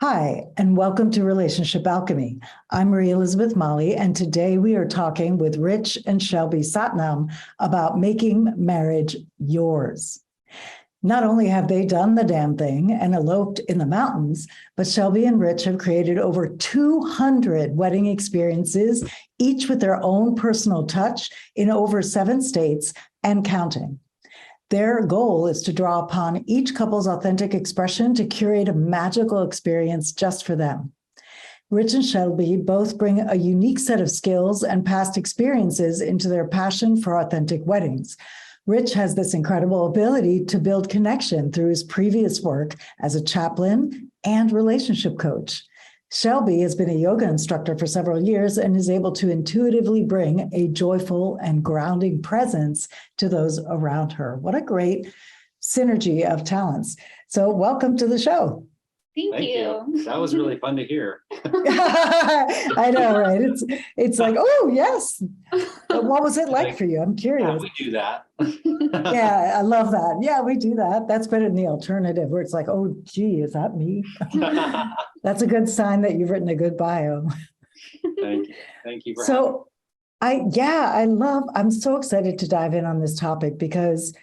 Hi, and welcome to Relationship Alchemy. I'm Marie Elizabeth Molly, and today we are talking with Rich and Shelby Satnam about making marriage yours. Not only have they done the damn thing and eloped in the mountains, but Shelby and Rich have created over 200 wedding experiences, each with their own personal touch in over 7 states and counting. Their goal is to draw upon each couple's authentic expression to curate a magical experience just for them. Rich and Shelby both bring a unique set of skills and past experiences into their passion for authentic weddings. Rich has this incredible ability to build connection through his previous work as a chaplain and relationship coach. Shelby has been a yoga instructor for several years and is able to intuitively bring a joyful and grounding presence to those around her. What a great synergy of talents. So welcome to the show. Thank you. That was really fun to hear. I know, right? It's like, oh, yes. But what was it like for you? I'm curious. Yeah, we do that. Yeah, I love that. Yeah, we do that. That's better than the alternative where it's like, oh, gee, is that me? That's a good sign that you've written a good bio. Thank you. Thank you for I'm so excited to dive in on this topic because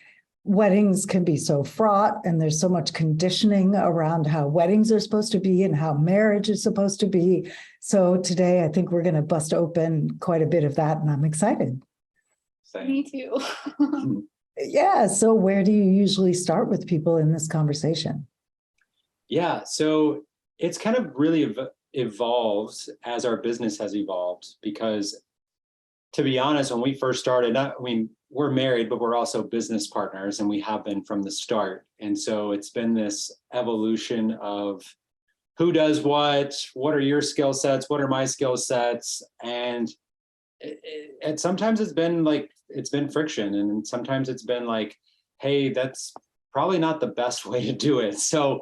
weddings can be so fraught and there's so much conditioning around how weddings are supposed to be and how marriage is supposed to be. So today I think we're going to bust open quite a bit of that and I'm excited. Same. Me too. Yeah. So where do you usually start with people in this conversation? Yeah. So it's kind of really evolved as our business has evolved because, to be honest, when we first started, we're married, but we're also business partners and we have been from the start. And so it's been this evolution of who does what are your skill sets, what are my skill sets? And sometimes it's been friction. And sometimes it's been like, hey, that's probably not the best way to do it. So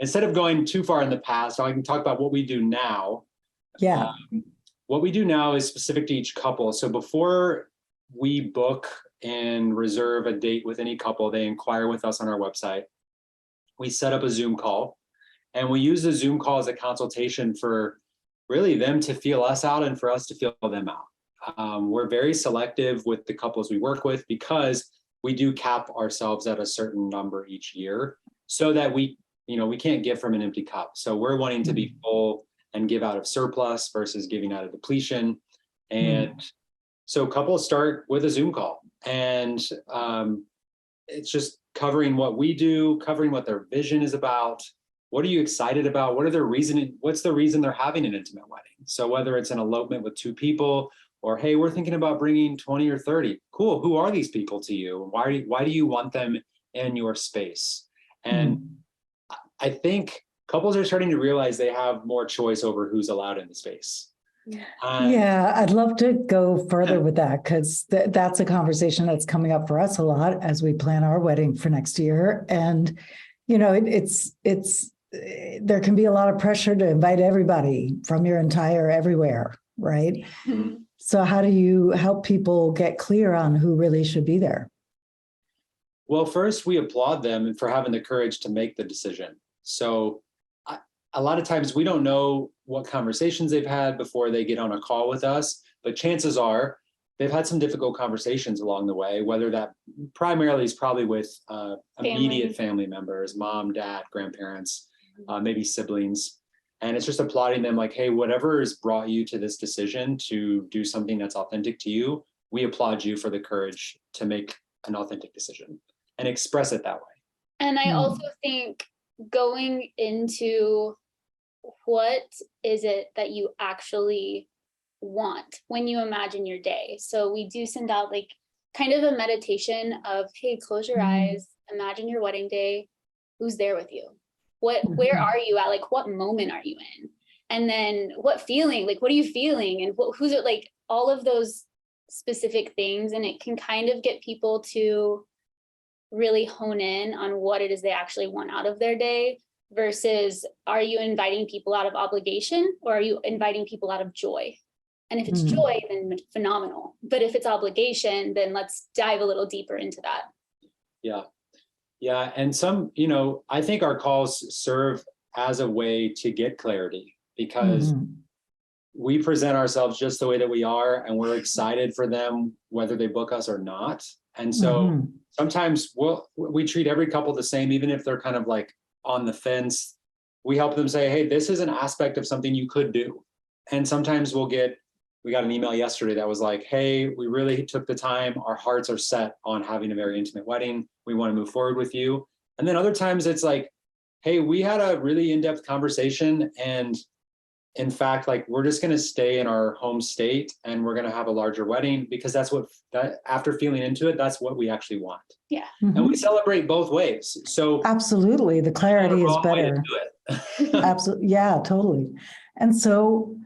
instead of going too far in the past, I can talk about what we do now. Yeah. What we do now is specific to each couple. So before we book and reserve a date with any couple, they inquire with us on our website. We set up a Zoom call and we use the Zoom call as a consultation for really them to feel us out and for us to feel them out. We're very selective with the couples we work with because we do cap ourselves at a certain number each year so that we can't give from an empty cup. So we're wanting to be full and give out of surplus versus giving out of depletion. And so couples start with a Zoom call and it's just covering what we do, covering what their vision is about. What are you excited about? What's the reason they're having an intimate wedding? So whether it's an elopement with 2 people or, hey, we're thinking about bringing 20 or 30. Cool. Who are these people to you? Why do you want them in your space? And I think couples are starting to realize they have more choice over who's allowed in the space. Yeah, I'd love to go further with that because that's a conversation that's coming up for us a lot as we plan our wedding for next year. And, there can be a lot of pressure to invite everybody from your entire everywhere, right? So how do you help people get clear on who really should be there? Well, first, we applaud them for having the courage to make the decision. So a lot of times we don't know what conversations they've had before they get on a call with us, but chances are they've had some difficult conversations along the way, whether that primarily is probably with immediate family members, mom, dad, grandparents, maybe siblings. And it's just applauding them like, hey, whatever has brought you to this decision to do something that's authentic to you, we applaud you for the courage to make an authentic decision and express it that way. And I also think going into what is it that you actually want when you imagine your day. So we do send out like kind of a meditation of, hey, close your eyes, imagine your wedding day. Who's there with you? Where are you at? Like, what moment are you in? And then what feeling, like, what are you feeling? And who's it, like all of those specific things. And it can kind of get people to really hone in on what it is they actually want out of their day versus are you inviting people out of obligation or are you inviting people out of joy? And if it's joy, then phenomenal. But if it's obligation, then let's dive a little deeper into that. Yeah. And I think our calls serve as a way to get clarity, because Mhm. we present ourselves just the way that we are, and we're excited for them, whether they book us or not. And so Mhm. sometimes we treat every couple the same, even if they're kind of like on the fence. We help them say, hey, this is an aspect of something you could do. And sometimes we got an email yesterday that was like, hey, we really took the time. Our hearts are set on having a very intimate wedding. We want to move forward with you. And then other times it's like, hey, we had a really in-depth conversation, and in fact, like, we're just going to stay in our home state and we're going to have a larger wedding, because that after feeling into it, that's what we actually want. Yeah. And we Mhm. celebrate both ways. So Absolutely. The clarity is wrong way to better. do it. Absolutely. Yeah, totally. And so,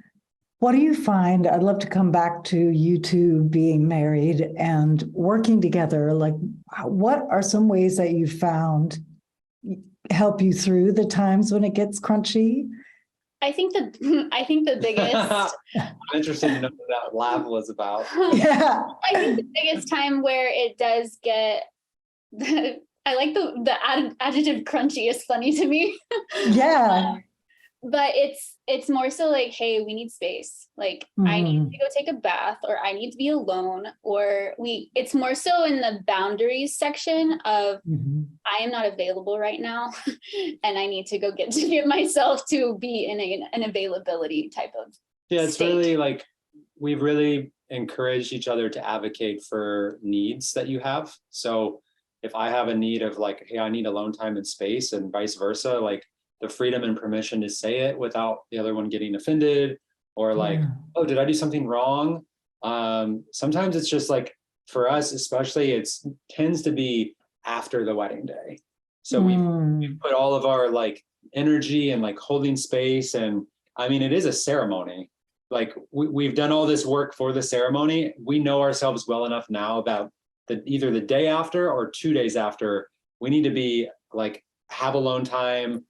what do you find? I'd love to come back to you two being married and working together. Like, what are some ways that you found help you through the times when it gets crunchy? I think the biggest I'm interested to know what that laugh was about. Yeah. I think the biggest time where it does get I like the adjective crunchy is funny to me. Yeah. But it's more so like, hey, we need space. Like, I need to go take a bath, or I need to be alone, or it's more so in the boundaries section of Mhm. I am not available right now and I need to go get myself to be in an availability type of Yeah, it's state. really like, we've really encouraged each other to advocate for needs that you have. So if I have a need of like, hey, I need alone time and space, and vice versa, like the freedom and permission to say it without the other one getting offended, or like, Yeah. oh, did I do something wrong? Sometimes it's just like, for us especially, it tends to be after the wedding day. So we've put all of our like energy and like holding space, and I mean, it is a ceremony. Like, we've done all this work for the ceremony. We know ourselves well enough now about either the day after or 2 days after, we need to be like, have alone time.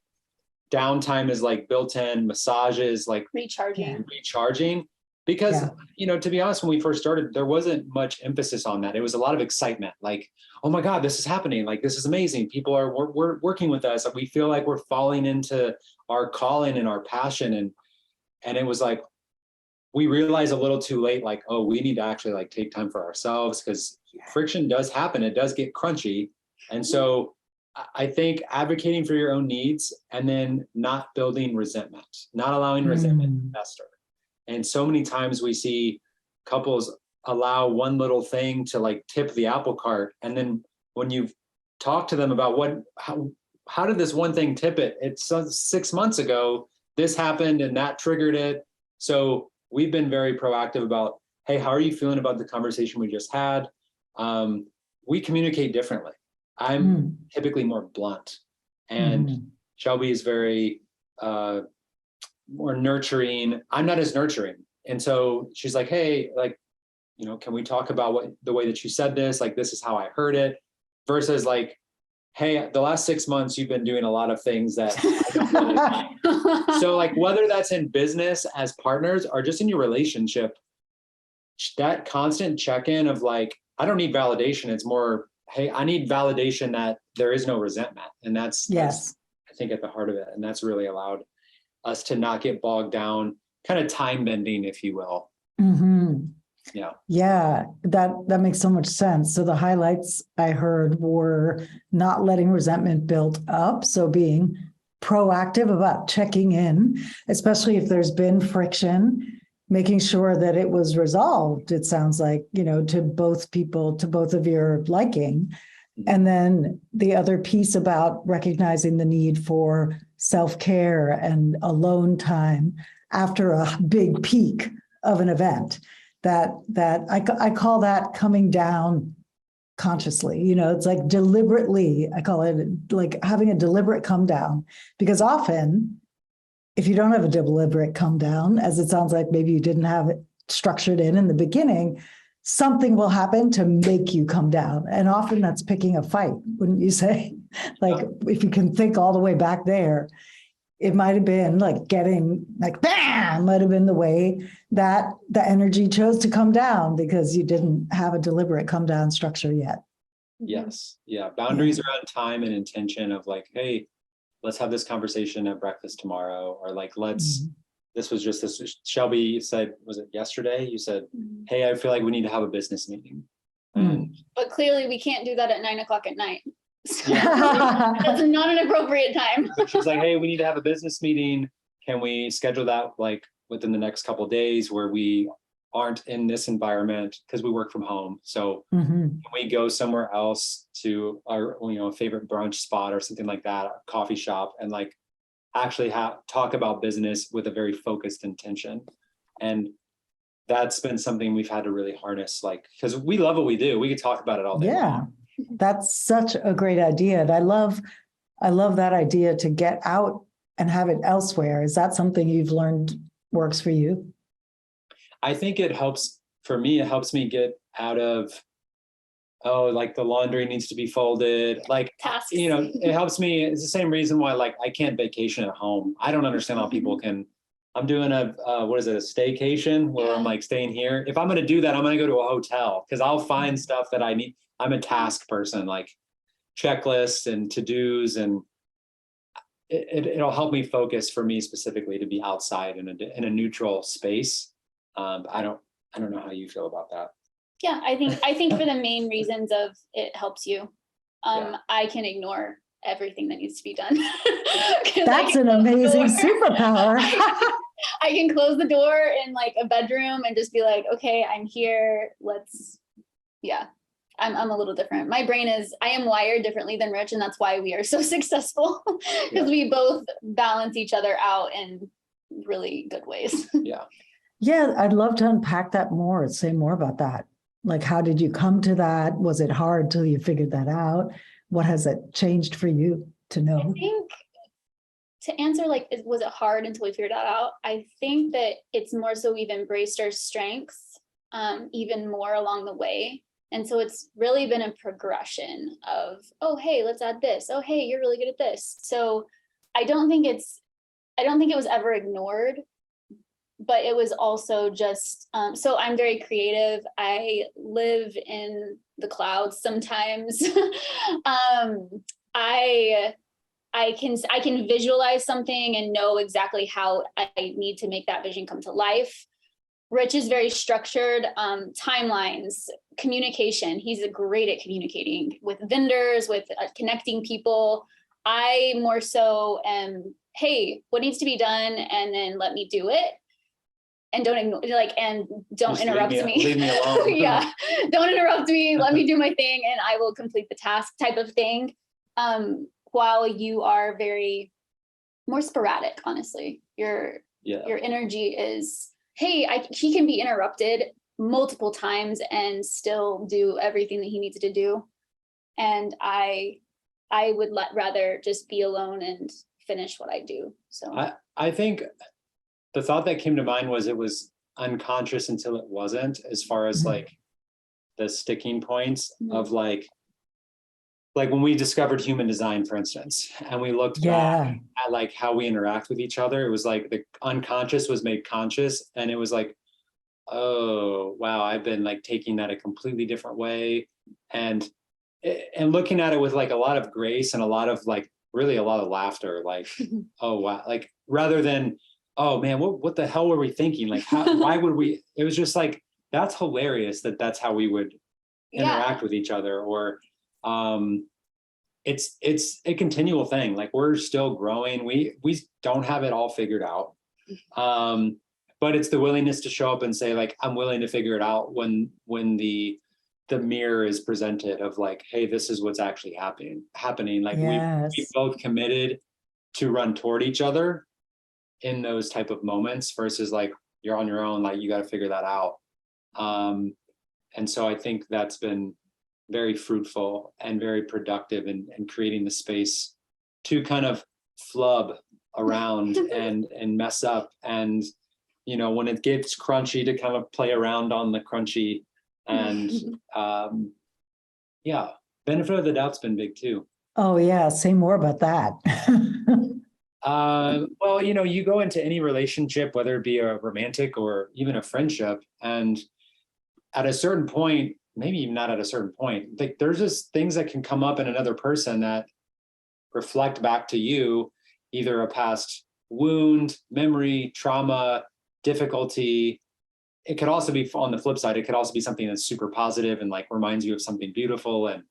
Downtime is like built in, massages, like recharging. Because, to be honest, when we first started, there wasn't much emphasis on that. It was a lot of excitement, like, oh my God, this is happening. Like, this is amazing. People are we're working with us. We feel like we're falling into our calling and our passion. And it was like, we realized a little too late, like, oh, we need to actually like take time for ourselves, because friction does happen. It does get crunchy. And so I think advocating for your own needs, and then not building resentment, not allowing resentment to fester. And so many times we see couples allow one little thing to like tip the apple cart. And then when you talk to them about how did this one thing tip it? It's 6 months ago, this happened and that triggered it. So we've been very proactive about, hey, how are you feeling about the conversation we just had? We communicate differently. I'm typically more blunt, and Shelby is very more nurturing. I'm not as nurturing. And so she's like, hey, like, can we talk about the way that you said this? Like, this is how I heard it, versus like, hey, the last 6 months, you've been doing a lot of things that I don't really like. So like, whether that's in business as partners or just in your relationship, that constant check-in of like, I don't need validation. It's more, hey, I need validation that there is no resentment. And that's I think at the heart of it. And that's really allowed us to not get bogged down, kind of time bending, if you will. Yeah, that makes so much sense. So the highlights I heard were not letting resentment build up. So being proactive about checking in, especially if there's been friction, making sure that it was resolved. It sounds like, to both people, to both of your liking. And then the other piece about recognizing the need for self-care and alone time after a big peak of an event. That I call that coming down consciously. It's like deliberately, I call it like having a deliberate come down, because often if you don't have a deliberate come down, as it sounds like maybe you didn't have it structured in the beginning, something will happen to make you come down. And often that's picking a fight, wouldn't you say? Like, if you can think all the way back there, it might have been like getting like, bam, might have been the way that the energy chose to come down, because you didn't have a deliberate come down structure yet. Yes. Yeah. Boundaries around time and intention of like, hey, let's have this conversation at breakfast tomorrow, or like, let's, Mhm. this was just this, Shelby said, was it yesterday? You said, Mhm. hey, I feel like we need to have a business meeting. Mm. And But clearly we can't do that at 9 o'clock at night. So Yeah. that's not an appropriate time. but she's like, hey, we need to have a business meeting. Can we schedule that like within the next couple of days where we aren't in this environment because we work from home? So Mhm. can we go somewhere else to our, favorite brunch spot or something like that, a coffee shop, and like actually talk about business with a very focused intention? And that's been something we've had to really harness, like, because we love what we do. We could talk about it all day Yeah, long. that's such a great idea. And I love that idea to get out and have it elsewhere. Is that something you've learned works for you? I think it helps for me. It helps me get out of, oh, like the laundry needs to be folded. Like, Tasks. it helps me. It's the same reason why, like, I can't vacation at home. I don't understand how people can. I'm doing a, what is it, a staycation where I'm like staying here. If I'm going to do that, I'm going to go to a hotel because I'll find stuff that I need. I'm a task person, like checklists and to-dos, and it'll help me focus, for me specifically, to be outside in a neutral space. I don't know how you feel about that. Yeah, I think for the main reasons of it helps you. I can ignore everything that needs to be done. That's an amazing superpower. I can close the door in like a bedroom and just be like, okay, I'm here. I'm a little different. My brain I am wired differently than Rich, and that's why we are so successful, because we both balance each other out in really good ways. Yeah. Yeah, I'd love to unpack that more. Say more about that. Like, how did you come to that? Was it hard till you figured that out? What has it changed for you to I know? think to answer, like, was it hard until we figured that out? I think that it's more so we've embraced our strengths even more along the way. And so it's really been a progression of, oh, hey, let's add this. Oh, hey, you're really good at this. So I don't think it was ever ignored, but it was also just, so I'm very creative. I live in the clouds sometimes. I can visualize something and know exactly how I need to make that vision come to life. Rich is very structured, timelines, communication. He's great at communicating with vendors, with connecting people. I more so am, hey, what needs to be done? And then let me do it. And don't ignore, and don't Just interrupt me. Leave me alone. Yeah, don't interrupt me. Let me do my thing, and I will complete the task, type of thing. While you are very more sporadic, honestly, your energy is, hey, he can be interrupted multiple times and still do everything that he needs to do. And I would rather just be alone and finish what I do. So I think the thought that came to mind was it was unconscious until it wasn't, as far as like the sticking points of like when we discovered human design, for instance, and we looked back at like how we interact with each other. It was like the unconscious was made conscious, and it was like, oh wow, I've been like taking that a completely different way, and looking at it with like a lot of grace and a lot of like really a lot of laughter, like oh wow, like rather than, oh man, what the hell were we thinking, like why would we, it was just like, that's hilarious that's how we would interact with each other. Or it's a continual thing, like we're still growing, we don't have it all figured out, but it's the willingness to show up and say like, I'm willing to figure it out when the mirror is presented of like, hey, this is what's actually happening. Like we both committed to run toward each other in those type of moments, versus like you're on your own, like you got to figure that out. And so I think that's been very fruitful and very productive in creating the space to kind of flub around and mess up, and when it gets crunchy, to kind of play around on the crunchy. And benefit of the doubt's been big too. Oh yeah, say more about that. Well, you go into any relationship, whether it be a romantic or even a friendship, and at a certain point, maybe even not at a certain point, like there's just things that can come up in another person that reflect back to you either a past wound, memory, trauma, difficulty. It could also be, on the flip side, it could also be something that's super positive and like reminds you of something beautiful. And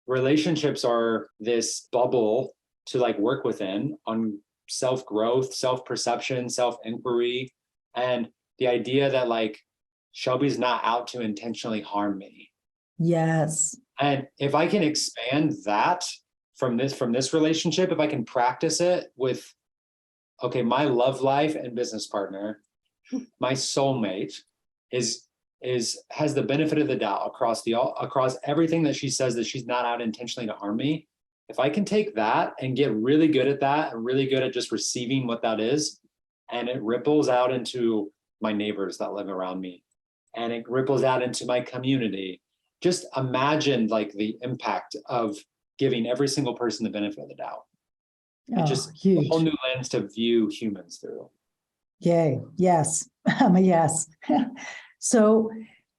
relationships are this bubble to like work within on self-growth, self-perception, self-inquiry, and the idea that like Shelby's not out to intentionally harm me. Yes. And if I can expand that from this relationship, if I can practice it with, okay, my love life and business partner, my soulmate has the benefit of the doubt across everything that she says, that she's not out intentionally to harm me. If I can take that and get really good at that and really good at just receiving what that is, and it ripples out into my neighbors that live around me, and it ripples out into my community. Just imagine like the impact of giving every single person the benefit of the doubt. Oh, It's just huge. a whole new lens to view humans through. Yay. Yes. I'm a yes. So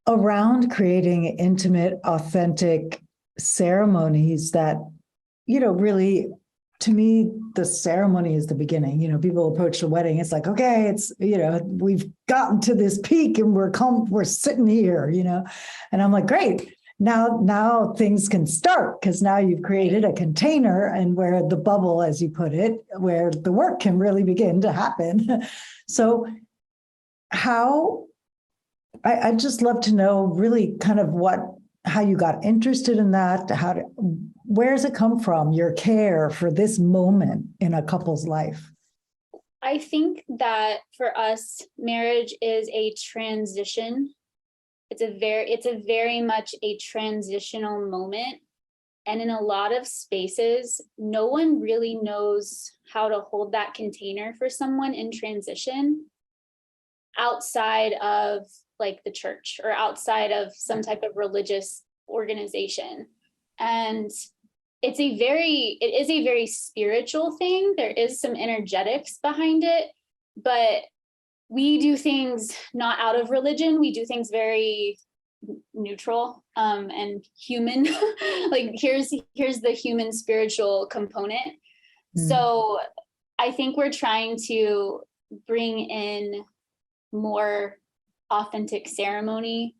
around creating intimate, authentic ceremonies that, really, to me, the ceremony is the beginning. People approach the wedding. It's like, okay, it's, we've gotten to this peak and we're sitting here, and I'm like, great. Now things can start, because now you've created a container, and where the bubble, as you put it, where the work can really begin to happen. So I'd just love to know really kind of how you got interested in that, where's it come from, your care for this moment in a couple's life? I think that for us, marriage is a transition. It's a very much a transitional moment. And in a lot of spaces, no one really knows how to hold that container for someone in transition outside of like the church or outside of some type of religious organization. And it is a very spiritual thing. There is some energetics behind it, but we do things not out of religion. We do things very neutral and human. Like here's the human spiritual component. So I think we're trying to bring in more authentic ceremony,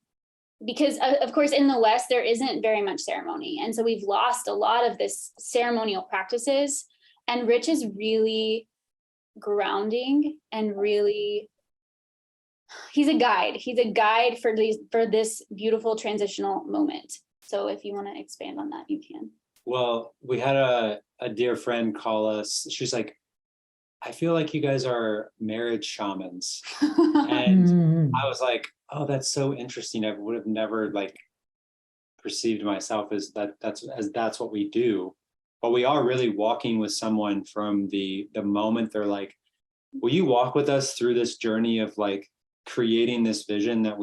because of course in the West there isn't very much ceremony, and so we've lost a lot of this ceremonial practices. And Rich is really grounding and really, he's a guide for this beautiful transitional moment. So if you want to expand on that, you can. Well, we had a dear friend call us. She's like, I feel like you guys are marriage shamans. And I was like, oh, that's so interesting. I would have never like perceived myself as that's what we do. But we are really walking with someone from the moment they're like, will you walk with us through this journey of like creating this vision that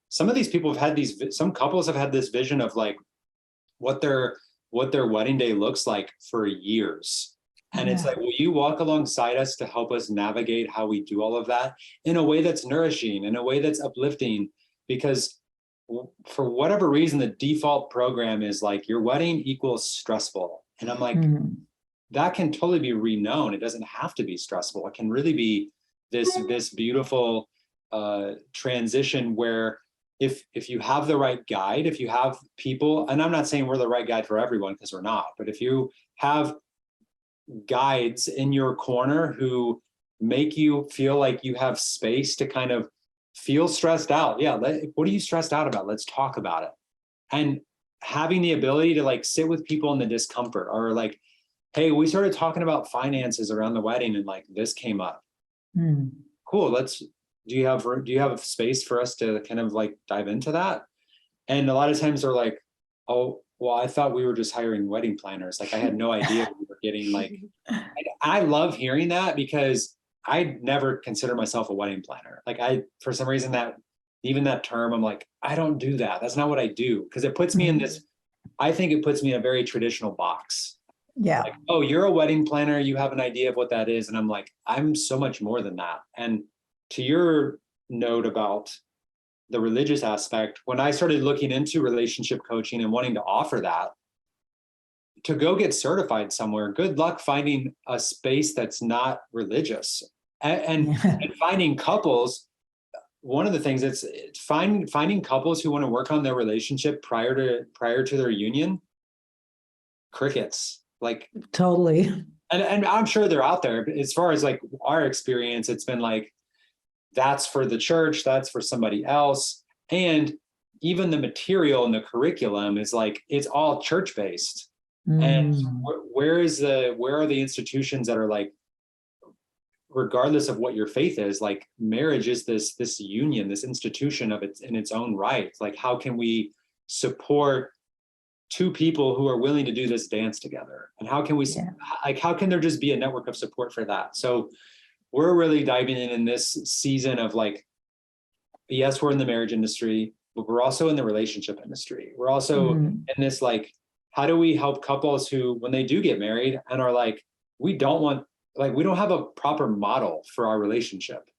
some of these people have had some couples have had this vision of like what their wedding day looks like for years. And it's like, will you walk alongside us to help us navigate how we do all of that in a way that's nourishing, in a way that's uplifting? Because for whatever reason, the default program is like your wedding equals stressful. And I'm like, that can totally be reknown. It doesn't have to be stressful. It can really be this beautiful transition where if you have the right guide, if you have people, and I'm not saying we're the right guide for everyone because we're not, but if you have guides in your corner who make you feel like you have space to kind of feel stressed out. Yeah. What are you stressed out about? Let's talk about it. And having the ability to like sit with people in the discomfort, or like, hey, we started talking about finances around the wedding and like this came up. Cool. Do you have space for us to kind of like dive into that? And a lot of times they're like, oh, well, I thought we were just hiring wedding planners. Like I had no idea we were getting like, I love hearing that, because I never consider myself a wedding planner. Like for some reason even that term, I'm like, I don't do that. That's not what I do. Cause it puts me in this, I think it puts me in a very traditional box. Yeah. Like, oh, you're a wedding planner. You have an idea of what that is. And I'm like, I'm so much more than that. And to your note about the religious aspect, when I started looking into relationship coaching and wanting to offer that, to go get certified somewhere. Good luck finding a space that's not religious, and finding couples. One of the things that's finding couples who want to work on their relationship prior to their union. Crickets, like Totally. and I'm sure they're out there. But as far as like our experience, it's been like, that's for the church, that's for somebody else. And even the material and the curriculum is like, it's all church based. And where are the institutions that are like, regardless of what your faith is, like marriage is this union, this institution of its in its own right. Like, how can we support two people who are willing to do this dance together? And how can we like, how can there just be a network of support for that? So we're really diving in this season of like, yes, we're in the marriage industry, but we're also in the relationship industry. We're also in this, like, how do we help couples who, when they do get married and are like, we don't have a proper model for our relationship.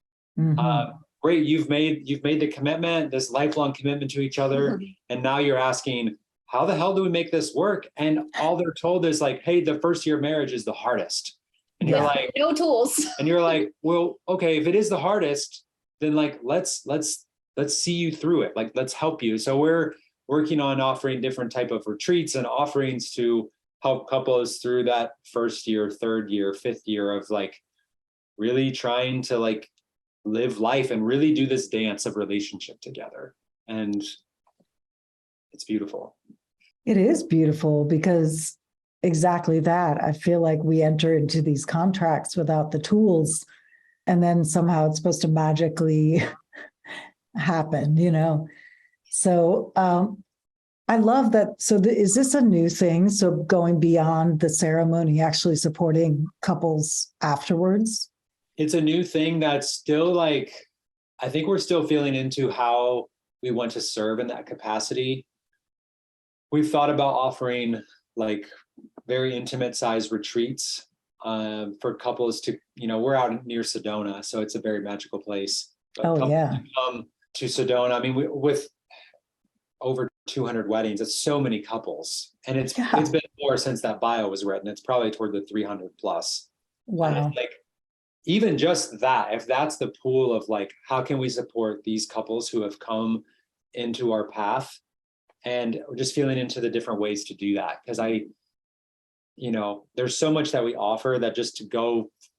Great, you've made the commitment, this lifelong commitment to each other, and now you're asking, how the hell do we make this work? And all they're told is like, hey, the first year of marriage is the hardest. And you're like, no tools. And you're like, well, okay, if it is the hardest, then like, let's see you through it. Like, let's help you. So we're working on offering different type of retreats and offerings to help couples through that first year, third year, fifth year of like really trying to like live life and really do this dance of relationship together. And it's beautiful. It is beautiful because exactly that. I feel like we enter into these contracts without the tools, and then somehow it's supposed to magically happen, you know? So I love that. So is this a new thing? So going beyond the ceremony, actually supporting couples afterwards? It's a new thing that's still like, I think we're still feeling into how we want to serve in that capacity. We've thought about offering like very intimate sized retreats for couples to, you know, we're out near Sedona, so it's a very magical place. But Oh, yeah. come to Sedona. I mean, with over 200 weddings, it's so many couples, and it's been more since that bio was written. It's probably toward the 300 plus. Wow. Like, even just that, if that's the pool of like, how can we support these couples who have come into our path, and we're just feeling into the different ways to do that. Because there's so much that we offer that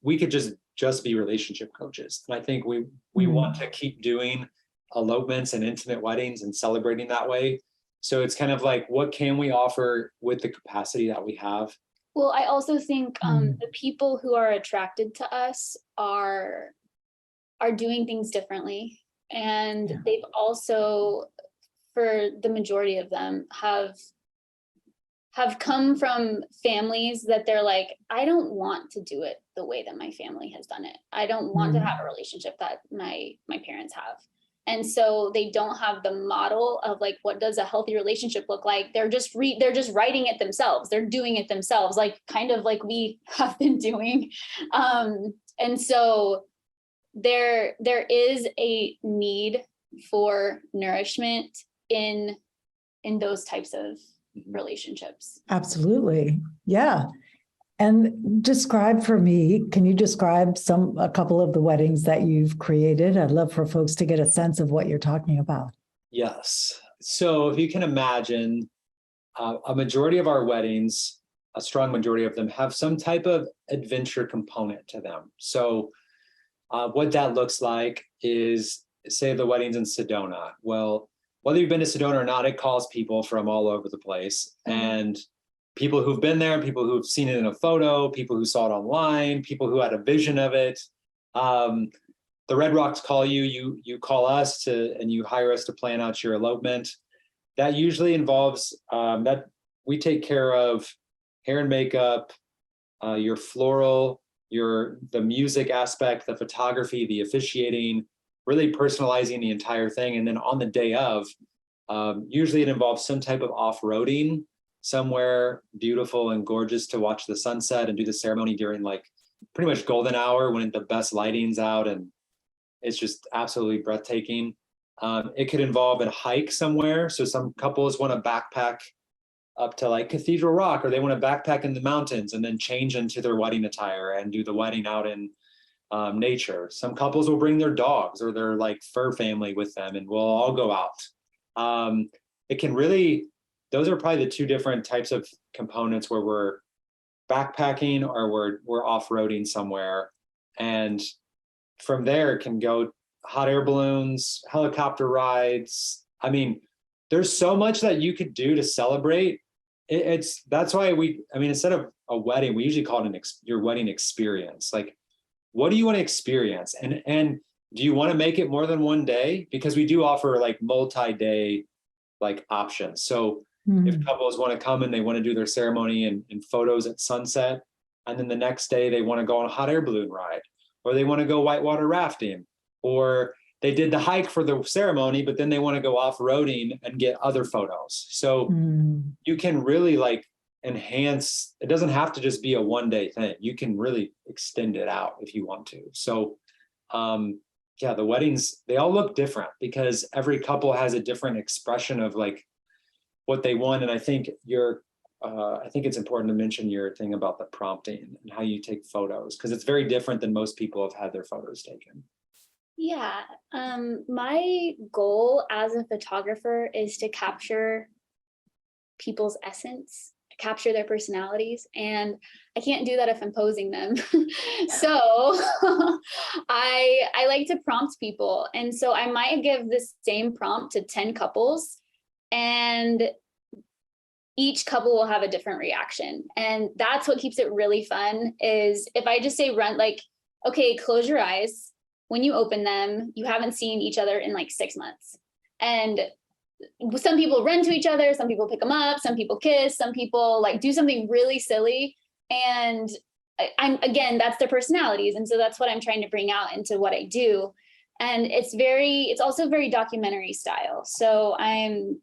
we could just be relationship coaches. And I think we want to keep doing elopements and intimate weddings and celebrating that way. So it's kind of like, what can we offer with the capacity that we have? Well, I also think the people who are attracted to us are doing things differently. And they've also, for the majority of them, have come from families that they're like, I don't want to do it the way that my family has done it. I don't want to have a relationship that my parents have. And so they don't have the model of like, what does a healthy relationship look like? They're just writing it themselves. They're doing it themselves, like kind of like we have been doing. And so there is a need for nourishment in those types of relationships. Absolutely. Yeah. And describe for me, can you describe a couple of the weddings that you've created? I'd love for folks to get a sense of what you're talking about. Yes. So if you can imagine, a majority of our weddings, a strong majority of them, have some type of adventure component to them. So what that looks like is, say the wedding's in Sedona. Well, whether you've been to Sedona or not, it calls people from all over the place. And people who've been there, people who've seen it in a photo, people who saw it online, people who had a vision of it. The Red Rocks call you, you call us and you hire us to plan out your elopement. That usually involves that we take care of hair and makeup, your floral, the music aspect, the photography, the officiating, really personalizing the entire thing. And then on the day of, usually it involves some type of off-roading somewhere beautiful and gorgeous to watch the sunset and do the ceremony during like pretty much golden hour when the best lighting's out and it's just absolutely breathtaking. It could involve a hike somewhere. So some couples want to backpack up to like Cathedral Rock, or they want to backpack in the mountains and then change into their wedding attire and do the wedding out in nature. Some couples will bring their dogs or their like fur family with them, and we'll all go out. It can really, those are probably the two different types of components where we're backpacking or we're off-roading somewhere. And from there it can go hot air balloons, helicopter rides. I mean, there's so much that you could do to celebrate. That's why instead of a wedding, we usually call it your wedding experience. Like, what do you want to experience? And do you want to make it more than one day? Because we do offer like multi-day like options. So if couples want to come and they want to do their ceremony and photos at sunset, and then the next day they want to go on a hot air balloon ride, or they want to go whitewater rafting, or they did the hike for the ceremony, but then they want to go off-roading and get other photos. So you can really like enhance, it doesn't have to just be a one-day thing. You can really extend it out if you want to. So yeah, the weddings, they all look different because every couple has a different expression of like what they want. And I think I think it's important to mention your thing about the prompting and how you take photos, because it's very different than most people have had their photos taken. Yeah, my goal as a photographer is to capture people's essence, capture their personalities, and I can't do that if I'm posing them. So I like to prompt people, and so I might give the same prompt to 10 couples, and each couple will have a different reaction. And that's what keeps it really fun, is if I just say okay, close your eyes. When you open them, you haven't seen each other in like 6 months. And some people run to each other, some people pick them up, some people kiss, some people like do something really silly. And again, that's their personalities. And so that's what I'm trying to bring out into what I do. And it's also very documentary style. So I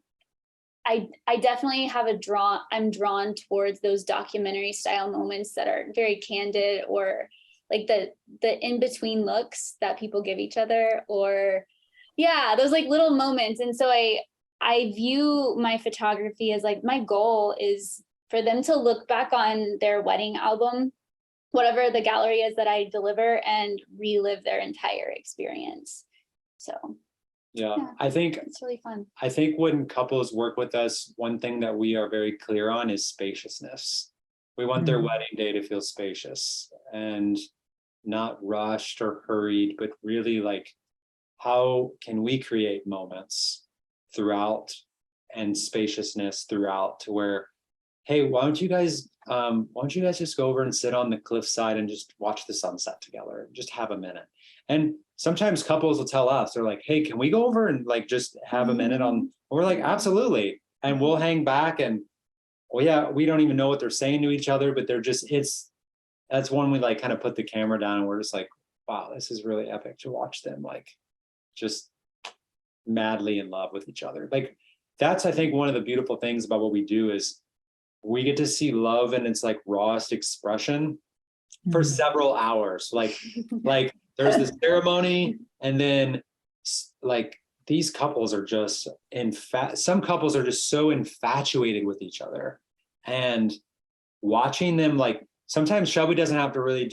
definitely I'm drawn towards those documentary style moments that are very candid, or like the in-between looks that people give each other, or yeah, those like little moments. And so I view my photography as like, my goal is for them to look back on their wedding album, whatever the gallery is that I deliver, and relive their entire experience. So yeah, I think it's really fun. I think when couples work with us, one thing that we are very clear on is spaciousness. We want their wedding day to feel spacious and not rushed or hurried, but really like, how can we create moments throughout and spaciousness throughout, to where, hey, why don't you guys just go over and sit on the cliffside and just watch the sunset together, just have a minute. And sometimes couples will tell us, they're like, hey, can we go over and like just have a minute on, and we're like, absolutely. And we'll hang back, and well, yeah, we don't even know what they're saying to each other, but they're just, that's when we like kind of put the camera down and we're just like, wow, this is really epic to watch them like just madly in love with each other. Like, that's, I think, one of the beautiful things about what we do is we get to see love in its like rawest expression for several hours. Like there's the ceremony, and then like these couples are just some couples are just so infatuated with each other, and watching them, like, sometimes Shelby doesn't have to really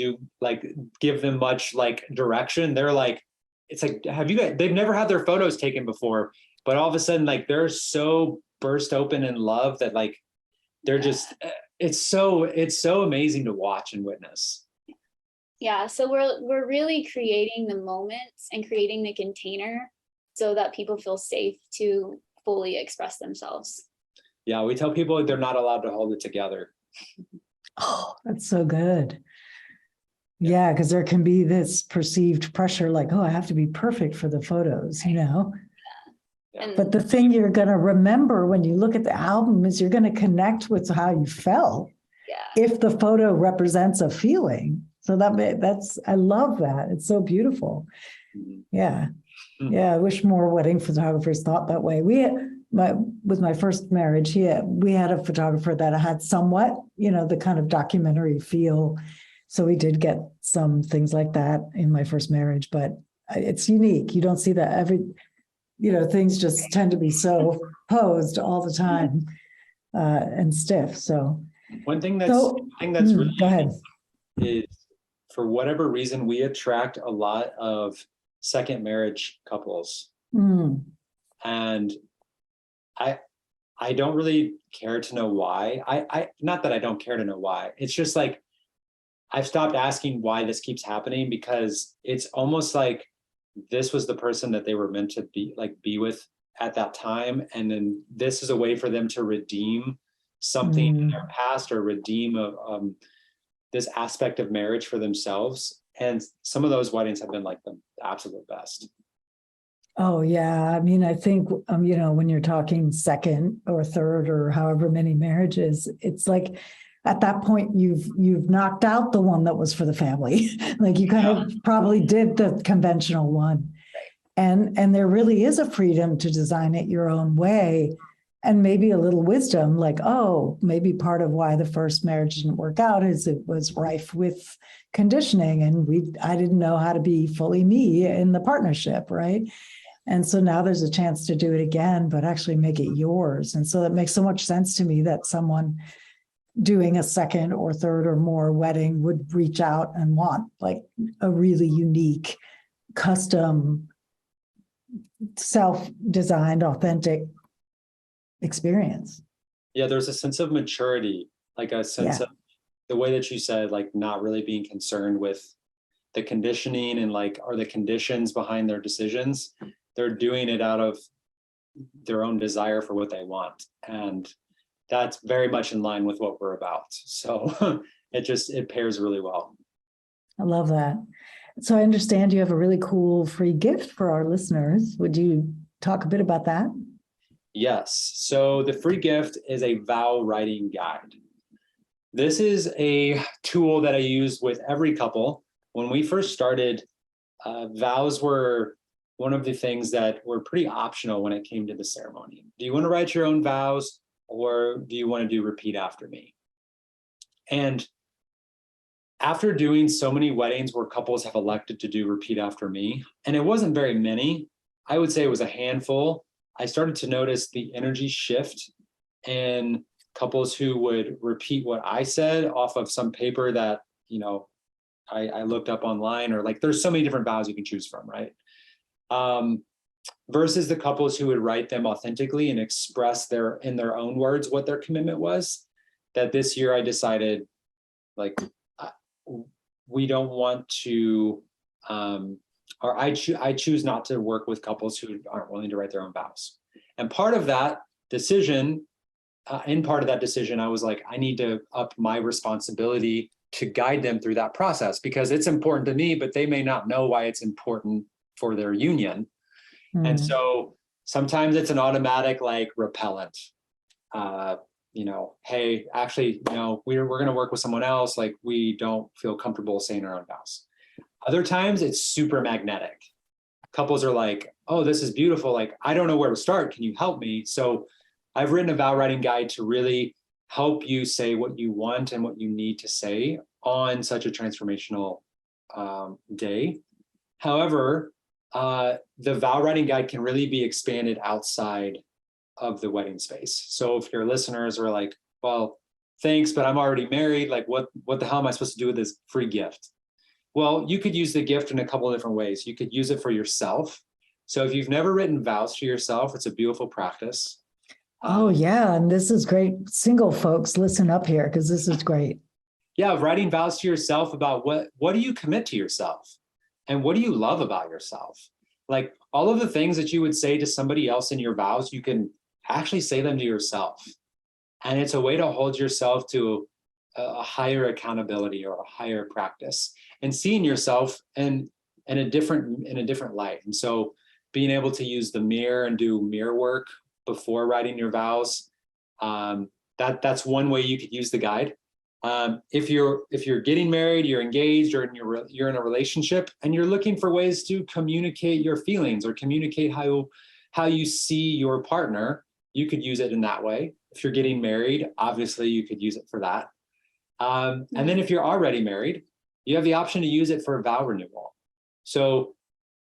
give them much like direction. They're like, it's like, they've never had their photos taken before, but all of a sudden, like, they're so burst open in love that like, they're just, it's so amazing to watch and witness. Yeah, so we're really creating the moments and creating the container so that people feel safe to fully express themselves. Yeah, we tell people they're not allowed to hold it together. Oh, that's so good. Yeah, because there can be this perceived pressure, like, oh, I have to be perfect for the photos, you know? Yeah. But the thing you're going to remember when you look at the album is you're going to connect with how you felt. Yeah. If the photo represents a feeling. So that's, I love that. It's so beautiful. Yeah. Yeah. I wish more wedding photographers thought that way. With my first marriage, we had a photographer that had somewhat, the kind of documentary feel. So we did get some things like that in my first marriage, but it's unique. You don't see that things just tend to be so posed all the time. and stiff. So, One thing so that's really go ahead. is, for whatever reason, we attract a lot of second marriage couples. Mm, And I don't really care to know why. I not that I don't care to know why. It's just like I've stopped asking why this keeps happening, because it's almost like this was the person that they were meant to be with at that time. And then this is a way for them to redeem something in their past, or redeem this aspect of marriage for themselves. And some of those weddings have been like the absolute best. Oh, yeah. I mean, I think, when you're talking second or third or however many marriages, it's like at that point you've knocked out the one that was for the family. Like you kind of probably did the conventional one. And there really is a freedom to design it your own way, and maybe a little wisdom, like, oh, maybe part of why the first marriage didn't work out is it was rife with conditioning, and I didn't know how to be fully me in the partnership, right? And so now there's a chance to do it again, but actually make it yours. And so that makes so much sense to me that someone doing a second or third or more wedding would reach out and want like a really unique, custom, self-designed, authentic experience. Yeah, there's a sense of maturity, like a sense Yeah. of the way that you said, like not really being concerned with the conditioning and like, are the conditions behind their decisions. They're doing it out of their own desire for what they want. And that's very much in line with what we're about. So it pairs really well. I love that. So I understand you have a really cool free gift for our listeners. Would you talk a bit about that? Yes. So the free gift is a vow writing guide. This is a tool that I use with every couple. When we first started, vows were one of the things that were pretty optional when it came to the ceremony. Do you want to write your own vows, or do you want to do repeat after me? And after doing so many weddings where couples have elected to do repeat after me, and it wasn't very many, I would say it was a handful, I started to notice the energy shift in couples who would repeat what I said off of some paper that, I looked up online, or like there's so many different vows you can choose from, right? Versus the couples who would write them authentically and express in their own words what their commitment was. That this year I decided, like, we don't want to, or I choose not to work with couples who aren't willing to write their own vows. And part of that decision, I was like, I need to up my responsibility to guide them through that process, because it's important to me, but they may not know why it's important for their union. And so sometimes it's an automatic like repellent. Hey, actually, we're going to work with someone else. Like, we don't feel comfortable saying our own vows. Other times it's super magnetic. Couples are like, oh, this is beautiful. Like, I don't know where to start. Can you help me? So I've written a vow writing guide to really help you say what you want and what you need to say on such a transformational day. However, the vow writing guide can really be expanded outside of the wedding space. So if your listeners are like, well, thanks, but I'm already married, like what the hell am I supposed to do with this free gift? Well, you could use the gift in a couple of different ways. You could use it for yourself. So if you've never written vows to yourself, it's a beautiful practice. Oh, yeah. And this is great. Single folks, listen up here, because this is great. Yeah, writing vows to yourself about what do you commit to yourself? And what do you love about yourself? Like, all of the things that you would say to somebody else in your vows, you can actually say them to yourself. And it's a way to hold yourself to a higher accountability or a higher practice, and seeing yourself in a different light. And so being able to use the mirror and do mirror work before writing your vows, that's one way you could use the guide. If you're getting married, you're engaged, or you're in a relationship, and you're looking for ways to communicate your feelings or communicate how you see your partner, you could use it in that way. If you're getting married, obviously you could use it for that. And then if you're already married, you have the option to use it for vow renewal. So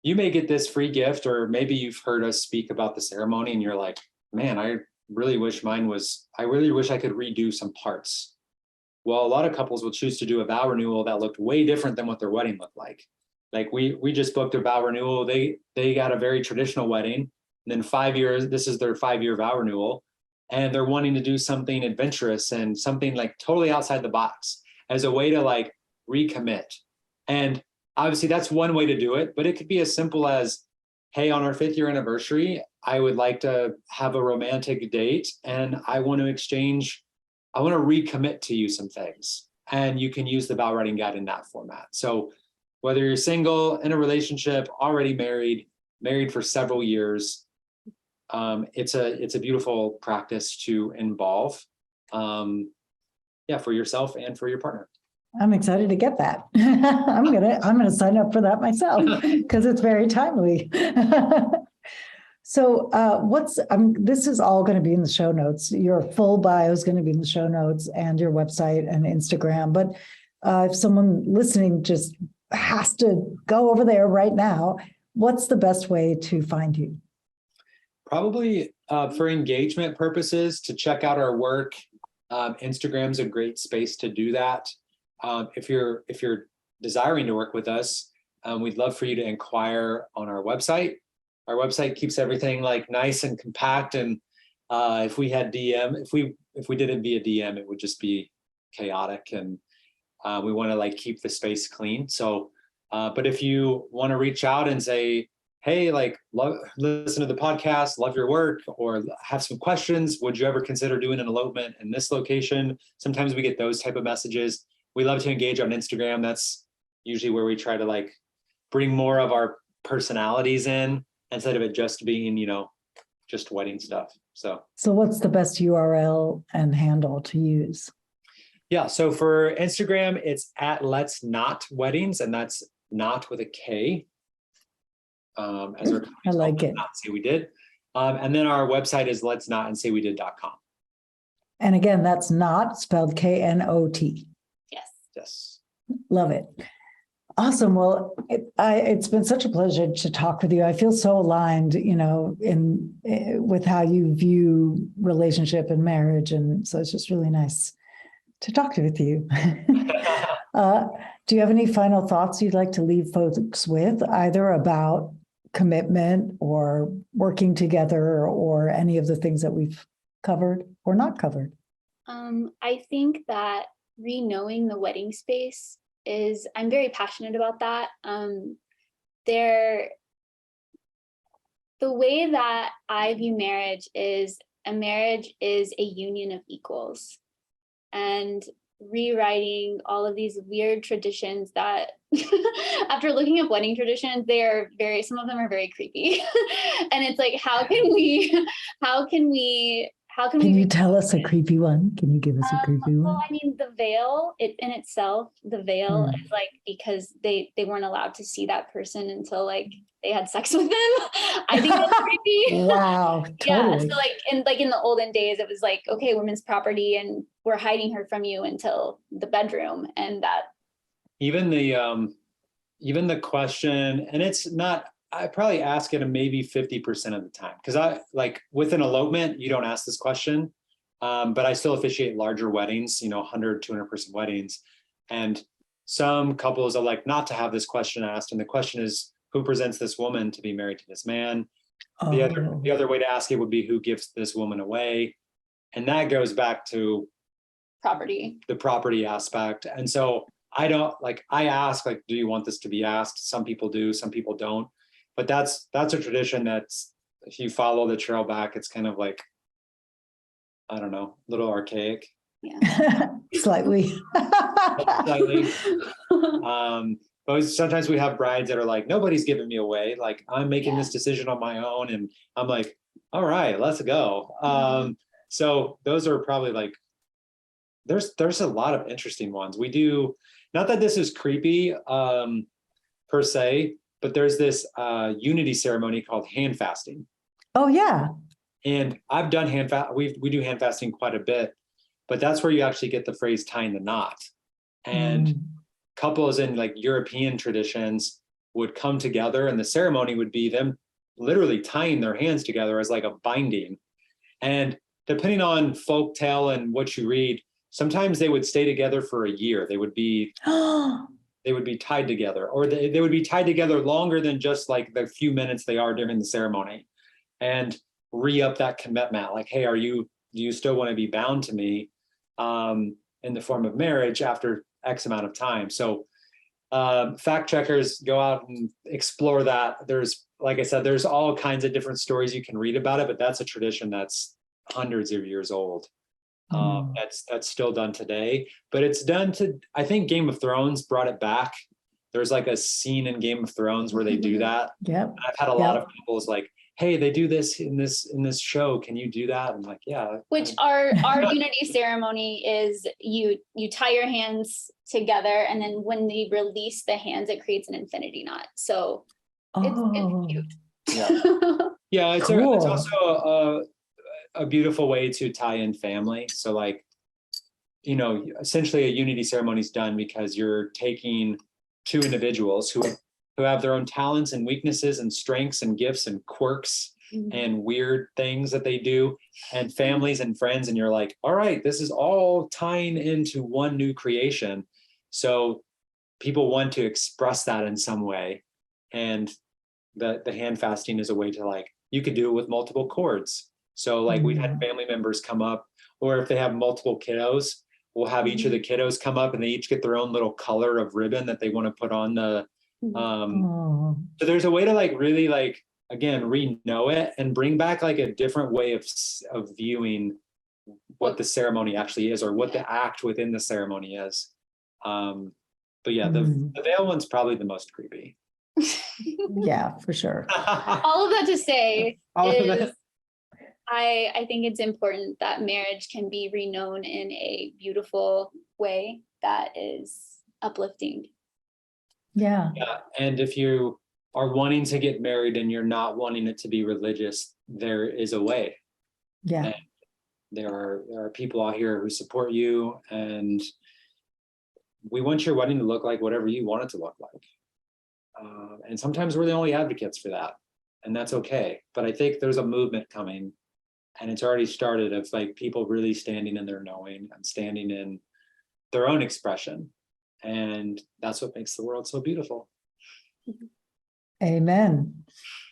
you may get this free gift, or maybe you've heard us speak about the ceremony and you're like, man, really wish I really wish I could redo some parts. Well, a lot of couples will choose to do a vow renewal that looked way different than what their wedding looked like. Like we just booked a vow renewal. They got a very traditional wedding. And then 5 years, this is their 5-year vow renewal. And they're wanting to do something adventurous and something like totally outside the box as a way to like recommit. And obviously that's one way to do it, but it could be as simple as, hey, on our 5th year anniversary, I would like to have a romantic date and I want to recommit to you some things. And you can use the vow writing guide in that format. So whether you're single, in a relationship, already married for several years, it's a beautiful practice to involve, for yourself and for your partner. I'm excited to get that. I'm gonna sign up for that myself because it's very timely. So this is all going to be in the show notes. Your full bio is going to be in the show notes and your website and Instagram. But if someone listening just has to go over there right now, what's the best way to find you? Probably for engagement purposes, to check out our work. Instagram's a great space to do that. If you're desiring to work with us, we'd love for you to inquire on our website. Our website keeps everything like nice and compact. And if we did it via DM, it would just be chaotic. And we want to like keep the space clean. So, but if you want to reach out and say, hey, like, listen to the podcast, love your work, or have some questions, would you ever consider doing an elopement in this location? Sometimes we get those type of messages. We love to engage on Instagram. That's usually where we try to like bring more of our personalities in instead of it just being, just wedding stuff. So what's the best URL and handle to use? Yeah. So for Instagram, it's at Let's Not Weddings, and that's not with a K. As our I like it. Not Say We Did. And then our website is letsnotandsayWeDid.com. And again, that's not spelled KNOT. Yes. Love it. Awesome. Well, it's been such a pleasure to talk with you. I feel so aligned, with how you view relationship and marriage. And so it's just really nice to talk with you. Do you have any final thoughts you'd like to leave folks with, either about commitment or working together or any of the things that we've covered or not covered? I think that re-knowing the wedding space I'm very passionate about that. The way that I view marriage is a union of equals, and rewriting all of these weird traditions that after looking up wedding traditions, some of them are very creepy. And it's like, how can you tell us a creepy one? Can you give us a creepy one? Well, I mean, the veil, the veil is like, because they weren't allowed to see that person until like they had sex with them. I think that's creepy. Wow. Totally. Yeah. So in the olden days, it was like, okay, women's property, and we're hiding her from you until the bedroom. And that even the question, and it's not, I probably ask it maybe 50% of the time, because I like with an elopement, you don't ask this question, but I still officiate larger weddings, 100, 200 person weddings. And some couples are like not to have this question asked. And the question is, who presents this woman to be married to this man? Oh. The other way to ask it would be, who gives this woman away? And that goes back to the property aspect. And so I ask, like, do you want this to be asked? Some people do, some people don't. But that's a tradition that's, if you follow the trail back, it's kind of like, I don't know, a little archaic. Yeah. Slightly. But sometimes we have brides that are like, nobody's giving me away. Like, I'm making this decision on my own. And I'm like, all right, let's go. So those are probably like, there's a lot of interesting ones. We do, not that this is creepy per se, but there's this unity ceremony called hand fasting. Oh, yeah. And I've done we do hand fasting quite a bit, but that's where you actually get the phrase tying the knot. And couples in like European traditions would come together, and the ceremony would be them literally tying their hands together as like a binding. And depending on folk tale and what you read, sometimes they would stay together for a year. They would be tied together, or they would be tied together longer than just like the few minutes they are during the ceremony, and re-up that commitment. Like, hey, do you still want to be bound to me in the form of marriage after X amount of time? So fact checkers, go out and explore that. There's, like I said, there's all kinds of different stories you can read about it, but that's a tradition that's hundreds of years old. That's still done today, but it's done I think Game of Thrones brought it back. There's like a scene in Game of Thrones where they do that. Yep. I've had a lot of couples like, hey, they do this in this show. Can you do that? I'm like, yeah. Which our unity ceremony is you tie your hands together, and then when they release the hands, it creates an infinity knot. So it's cute. Yeah. Yeah, it's Cool. it's also a beautiful way to tie in family. So like, essentially a unity ceremony is done because you're taking two individuals who have their own talents and weaknesses and strengths and gifts and quirks and weird things that they do, and families and friends, and you're like, all right, this is all tying into one new creation. So people want to express that in some way, and the hand fasting is a way to, like, you could do it with multiple cords. So like we've had family members come up, or if they have multiple kiddos, we'll have each of the kiddos come up and they each get their own little color of ribbon that they want to put on the so there's a way to like really like, again, re-know it and bring back like a different way of viewing what the ceremony actually is, or what the act within the ceremony is. But yeah, the veil one's probably the most creepy. Yeah, for sure. All of that to say All of is that. I think it's important that marriage can be reknown in a beautiful way that is uplifting. Yeah. Yeah, and if you are wanting to get married and you're not wanting it to be religious, there is a way. Yeah. And there are people out here who support you, and we want your wedding to look like whatever you want it to look like. And sometimes we're the only advocates for that, and that's okay. But I think there's a movement coming, and it's already started, of like people really standing in their knowing and standing in their own expression. And that's what makes the world so beautiful. Amen.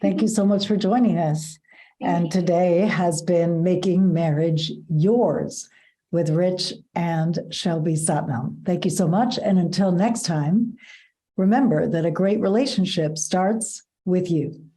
Thank you so much for joining us. And today has been Making Marriage Yours with Rich and Shelby Satnam. Thank you so much. And until next time, remember that a great relationship starts with you.